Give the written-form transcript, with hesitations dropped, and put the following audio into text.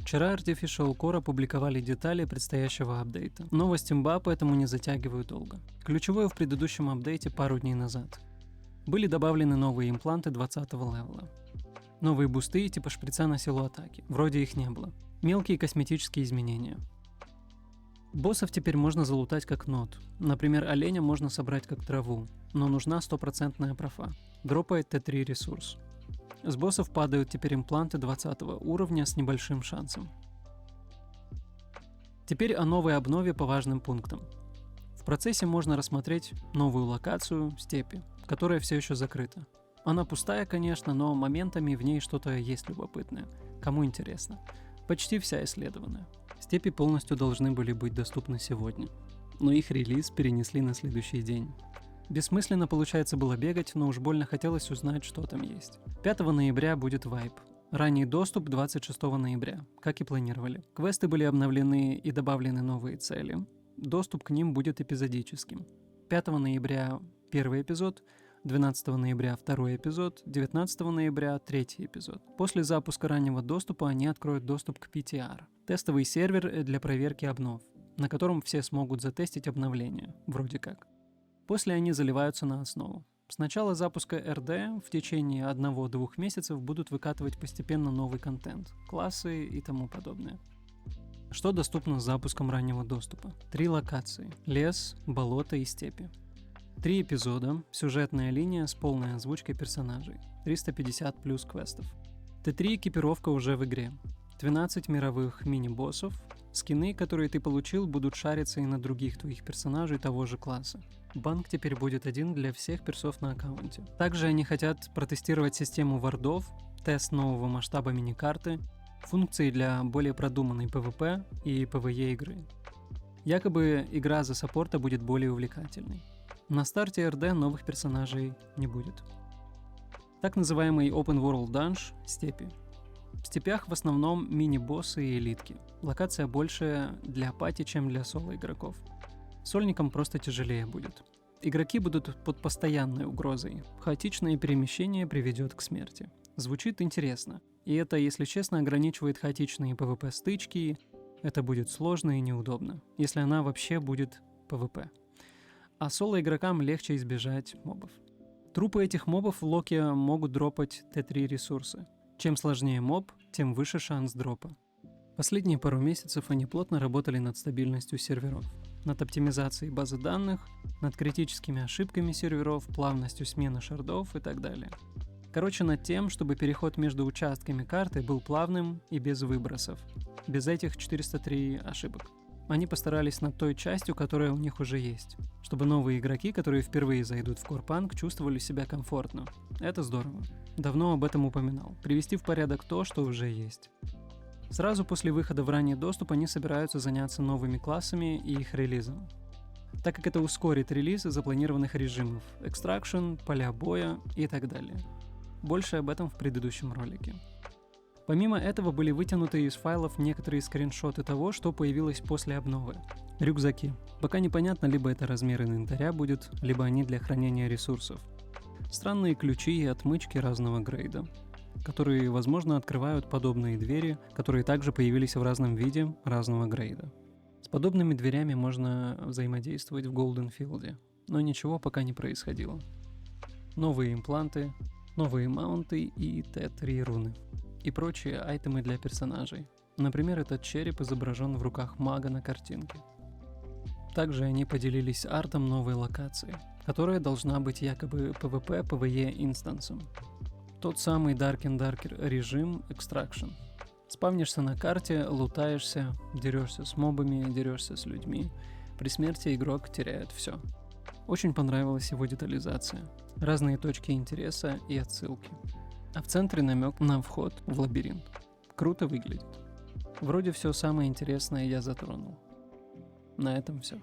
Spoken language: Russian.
Вчера Artificial Core опубликовали детали предстоящего апдейта. Новости МБА поэтому не затягивают долго. Ключевое в предыдущем апдейте пару дней назад. Были добавлены новые импланты 20-го левела. Новые бусты типа шприца на силу атаки. Вроде их не было. Мелкие косметические изменения. Боссов теперь можно залутать как нот. Например, оленя можно собрать как траву, но нужна 100% профа. Дропает Т3 ресурс. С боссов падают теперь импланты 20 уровня с небольшим шансом. Теперь о новой обнове по важным пунктам. В процессе можно рассмотреть новую локацию степи, которая все еще закрыта. Она пустая, конечно, но моментами в ней что-то есть любопытное. Кому интересно. Почти вся исследована. Степи полностью должны были быть доступны сегодня, но их релиз перенесли на следующий день. Бессмысленно, получается, было бегать, но уж больно хотелось узнать, что там есть. 5 ноября будет вайп. Ранний доступ 26 ноября, как и планировали. Квесты были обновлены и добавлены новые цели. Доступ к ним будет эпизодическим. 5 ноября первый эпизод, 12 ноября второй эпизод, 19 ноября третий эпизод. После запуска раннего доступа они откроют доступ к PTR. Тестовый сервер для проверки обнов, на котором все смогут затестить обновления, вроде как. После они заливаются на основу. С начала запуска РД в течение 1-2 месяцев будут выкатывать постепенно новый контент, классы и тому подобное. Что доступно с запуском раннего доступа? 3 локации – лес, болото и степи. 3 эпизода, сюжетная линия с полной озвучкой персонажей, 350 плюс квестов. Т3 экипировка уже в игре. 12 мировых мини-боссов, скины, которые ты получил, будут шариться и на других твоих персонажей того же класса. Банк теперь будет один для всех персов на аккаунте. Также они хотят протестировать систему вардов, тест нового масштаба миникарты, функции для более продуманной PvP и PvE игры. Якобы игра за саппорта будет более увлекательной. На старте РД новых персонажей не будет. Так называемый Open World Dungeon – степи. В степях в основном мини-боссы и элитки. Локация больше для пати, чем для соло-игроков. Сольникам просто тяжелее будет. Игроки будут под постоянной угрозой. Хаотичное перемещение приведет к смерти. Звучит интересно. И это, если честно, ограничивает хаотичные PvP-стычки. Это будет сложно и неудобно, если она вообще будет PvP. А соло-игрокам легче избежать мобов. Трупы этих мобов в локе могут дропать Т3 ресурсы. Чем сложнее моб, тем выше шанс дропа. Последние пару месяцев они плотно работали над стабильностью серверов, над оптимизацией базы данных, над критическими ошибками серверов, плавностью смены шардов и так далее. Короче, над тем, чтобы переход между участками карты был плавным и без выбросов, без этих 403 ошибок. Они постарались над той частью, которая у них уже есть, чтобы новые игроки, которые впервые зайдут в Core-Punk, чувствовали себя комфортно. Это здорово. Давно об этом упоминал. Привести в порядок то, что уже есть. Сразу после выхода в ранний доступ они собираются заняться новыми классами и их релизом, так как это ускорит релиз запланированных режимов – Extraction, поля боя и так далее. Больше об этом в предыдущем ролике. Помимо этого были вытянуты из файлов некоторые скриншоты того, что появилось после обновы. Рюкзаки. Пока непонятно, либо это размер инвентаря будет, либо они для хранения ресурсов. Странные ключи и отмычки разного грейда, которые, возможно, открывают подобные двери, которые также появились в разном виде разного грейда. С подобными дверями можно взаимодействовать в Golden Field, но ничего пока не происходило. Новые импланты, новые маунты и Т3 руны. И прочие айтемы для персонажей. Например, этот череп изображен в руках мага на картинке. Также они поделились артом новой локации, которая должна быть якобы PvP-PvE инстансом. Тот самый Dark and Darker режим Extraction. Спавнишься на карте, лутаешься, дерешься с мобами, дерешься с людьми. При смерти игрок теряет все. Очень понравилась его детализация. Разные точки интереса и отсылки. А в центре намек на вход в лабиринт. Круто выглядит. Вроде все самое интересное я затронул. На этом все.